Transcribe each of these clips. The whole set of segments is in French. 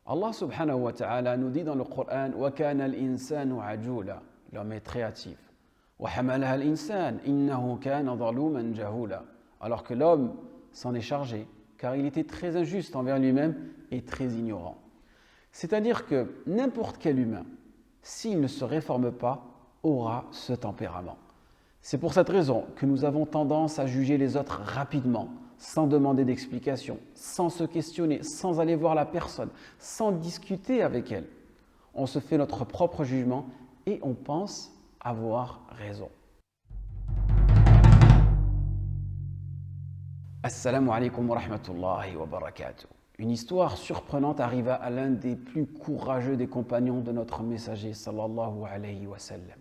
Allah subhanahu wa ta'ala nous dit dans le Coran وَكَانَ الْإِنسَانُ عَجُولًا. L'homme est très hâtif. وَحَمَلَهَا الْإِنسَانُ إِنَّهُ كَانَ ظَلُومًا جَهُولًا. Alors que l'homme s'en est chargé, car il était très injuste envers lui-même et très ignorant. C'est-à-dire que n'importe quel humain, s'il ne se réforme pas, aura ce tempérament. C'est pour cette raison que nous avons tendance à juger les autres rapidement, sans demander d'explication, sans se questionner, sans aller voir la personne, sans discuter avec elle. On se fait notre propre jugement et on pense avoir raison. Assalamu alaikum wa rahmatullahi wa barakatuh. Une histoire surprenante arriva à l'un des plus courageux des compagnons de notre messager sallallahu alayhi wa sallam.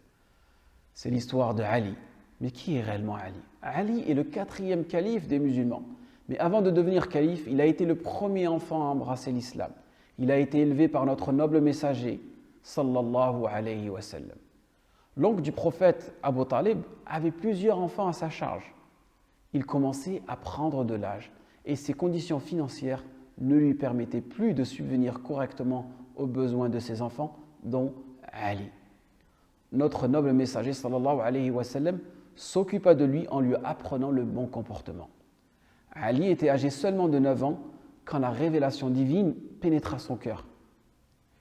C'est l'histoire de Ali. Mais qui est réellement Ali? Ali est le 4e calife des musulmans. Mais avant de devenir calife, il a été le premier enfant à embrasser l'islam. Il a été élevé par notre noble messager sallallahu alayhi wa sallam. L'oncle du prophète Abu Talib avait plusieurs enfants à sa charge. Il commençait à prendre de l'âge et ses conditions financières ne lui permettaient plus de subvenir correctement aux besoins de ses enfants, dont Ali. Notre noble messager sallallahu alayhi wa sallam s'occupa de lui en lui apprenant le bon comportement. Ali était âgé seulement de 9 ans quand la révélation divine pénétra son cœur.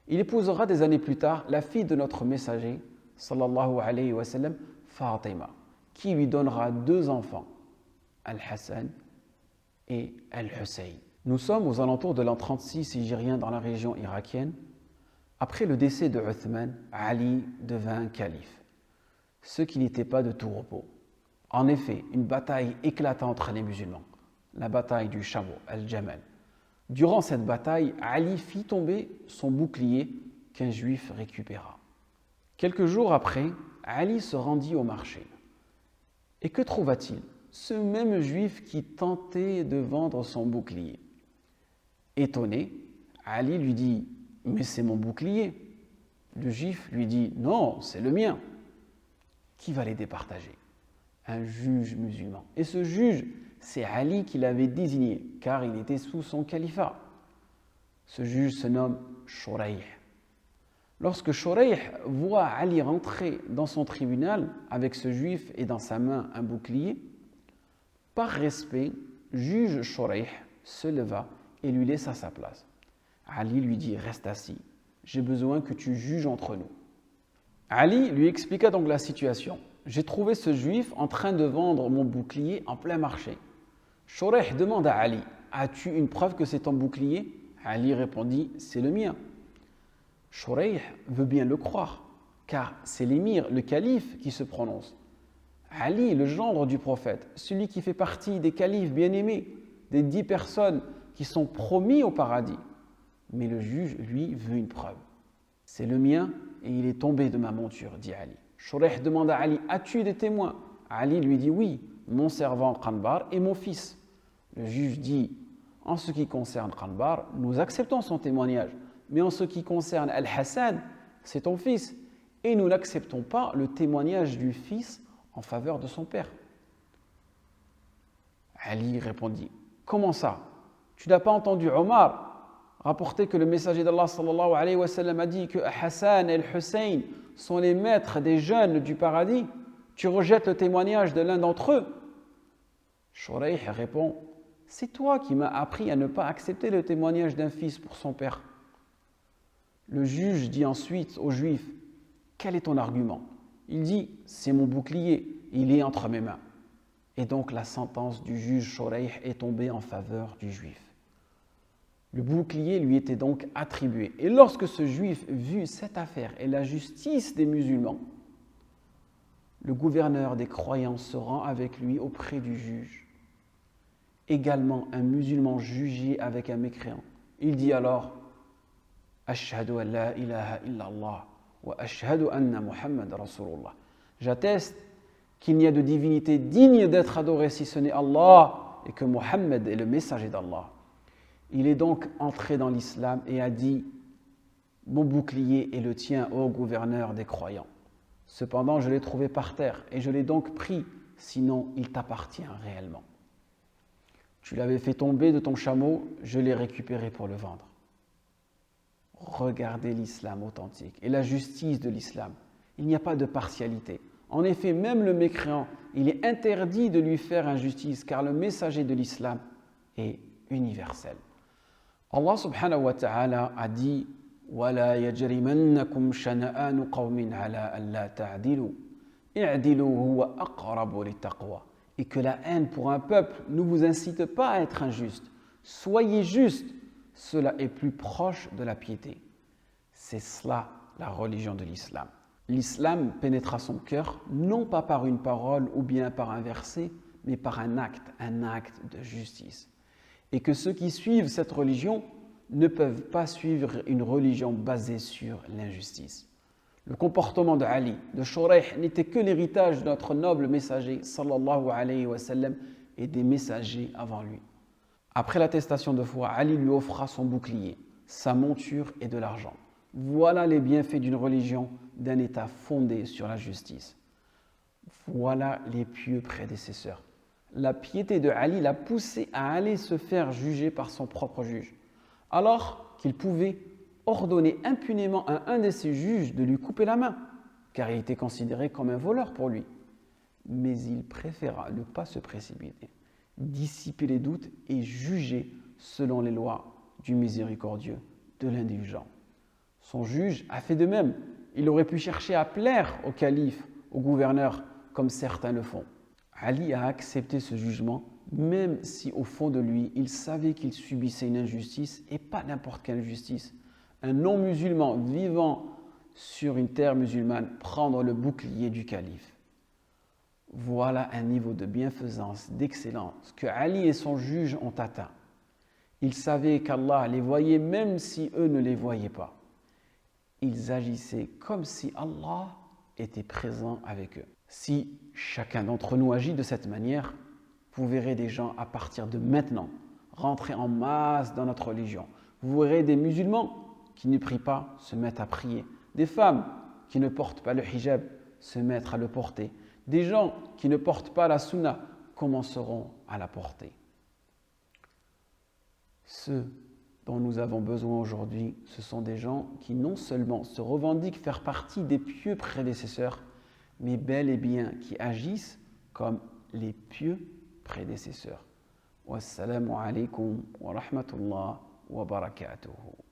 Il épousera des années plus tard la fille de notre messager sallallahu alayhi wa sallam, Fatima, qui lui donnera 2 enfants, Al-Hassan et Al-Hussein. Nous sommes aux alentours de l'an 36 hijrien dans la région irakienne. Après le décès de Uthman, Ali devint calife, ce qui n'était pas de tout repos. En effet, une bataille éclata entre les musulmans, la bataille du chameau, Al-Jamal. Durant cette bataille, Ali fit tomber son bouclier qu'un juif récupéra. Quelques jours après, Ali se rendit au marché. Et que trouva-t-il? Ce même juif qui tentait de vendre son bouclier. Étonné, Ali lui dit « Mais c'est mon bouclier ». Le juif lui dit « Non, c'est le mien ». Qui va les départager? Un juge musulman. Et ce juge, c'est Ali qui l'avait désigné, car il était sous son califat. Ce juge se nomme Shuraih. Lorsque Shuraih voit Ali rentrer dans son tribunal avec ce juif et dans sa main un bouclier, par respect, juge Shuraih se leva et lui laissa sa place. Ali lui dit « Reste assis, j'ai besoin que tu juges entre nous ». Ali lui expliqua donc la situation. « J'ai trouvé ce juif en train de vendre mon bouclier en plein marché. » Shuraih demande à Ali « As-tu une preuve que c'est ton bouclier ?» Ali répondit « C'est le mien ». Shuraih veut bien le croire, car c'est l'émir, le calife, qui se prononce. Ali, le gendre du prophète, celui qui fait partie des califes bien-aimés, des 10 personnes qui sont promis au paradis. Mais le juge, lui, veut une preuve. C'est le mien et il est tombé de ma monture, dit Ali. Shuraih demande à Ali, as-tu des témoins? Ali lui dit, oui, mon servant Qanbar et mon fils. Le juge dit, en ce qui concerne Qanbar, nous acceptons son témoignage. Mais en ce qui concerne Al-Hassan, c'est ton fils. Et nous n'acceptons pas le témoignage du fils en faveur de son père. Ali répondit, comment ça? Tu n'as pas entendu Omar rapporter que le messager d'Allah sallallahu alayhi wa sallam a dit que Hassan et Hussein sont les maîtres des jeunes du paradis? Tu rejettes le témoignage de l'un d'entre eux? Shuraih répond, c'est toi qui m'as appris à ne pas accepter le témoignage d'un fils pour son père. Le juge dit ensuite aux Juifs, quel est ton argument? Il dit, c'est mon bouclier, il est entre mes mains. Et donc la sentence du juge Shuraih est tombée en faveur du Juif. Le bouclier lui était donc attribué. Et lorsque ce Juif vit cette affaire et la justice des musulmans, le gouverneur des croyants se rend avec lui auprès du juge. Également un musulman jugé avec un mécréant. Il dit alors, Ashhadu an la ilaha illallah wa ashhadu anna Muhammad Rasulullah. J'atteste qu'il n'y a de divinité digne d'être adorée si ce n'est Allah et que Muhammad est le messager d'Allah. Il est donc entré dans l'islam et a dit « Mon bouclier est le tien, ô gouverneur des croyants. Cependant, je l'ai trouvé par terre et je l'ai donc pris, sinon il t'appartient réellement. Tu l'avais fait tomber de ton chameau, je l'ai récupéré pour le vendre. » regardez l'islam authentique et la justice de l'islam. Il n'y a pas de partialité. En effet, même le mécréant, il est interdit de lui faire injustice car le messager de l'islam est universel. Allah subhanahu wa ta'ala a dit وَلَا يَجْرِمَنَّكُمْ شَنَآنُ قَوْمٍ عَلَىٰ أَلَّا تَعْدِلُوا اعْدِلُوا هُوَ أَقْرَبُ لِلتَّقْوَى. Et que la haine pour un peuple ne vous incite pas à être injuste. Soyez juste, cela est plus proche de la piété. C'est cela la religion de l'islam. L'islam pénétra son cœur non pas par une parole ou bien par un verset, mais par un acte de justice. Et que ceux qui suivent cette religion ne peuvent pas suivre une religion basée sur l'injustice. Le comportement de Ali, de Shurayh, n'était que l'héritage de notre noble messager sallallahu alayhi wa sallam et des messagers avant lui. Après l'attestation de foi, Ali lui offra son bouclier, sa monture et de l'argent. Voilà les bienfaits d'une religion, d'un État fondé sur la justice. Voilà les pieux prédécesseurs. La piété de Ali l'a poussé à aller se faire juger par son propre juge, alors qu'il pouvait ordonner impunément à un de ses juges de lui couper la main, car il était considéré comme un voleur pour lui. Mais il préféra ne pas se précipiter, dissiper les doutes et juger selon les lois du miséricordieux, de l'indulgent. Son juge a fait de même. Il aurait pu chercher à plaire au calife, au gouverneur, comme certains le font. Ali a accepté ce jugement, même si au fond de lui, il savait qu'il subissait une injustice, et pas n'importe quelle injustice. Un non-musulman vivant sur une terre musulmane prendre le bouclier du calife. Voilà un niveau de bienfaisance, d'excellence que Ali et son juge ont atteint. Ils savaient qu'Allah les voyait même si eux ne les voyaient pas. Ils agissaient comme si Allah était présent avec eux. Si chacun d'entre nous agit de cette manière, vous verrez des gens à partir de maintenant rentrer en masse dans notre religion. Vous verrez des musulmans qui ne prient pas se mettre à prier, des femmes qui ne portent pas le hijab se mettre à le porter, des gens qui ne portent pas la sunna commenceront à la porter. Ceux dont nous avons besoin aujourd'hui, ce sont des gens qui non seulement se revendiquent faire partie des pieux prédécesseurs, mais bel et bien qui agissent comme les pieux prédécesseurs. Wassalamu alaikum wa rahmatullah wa barakatuhu.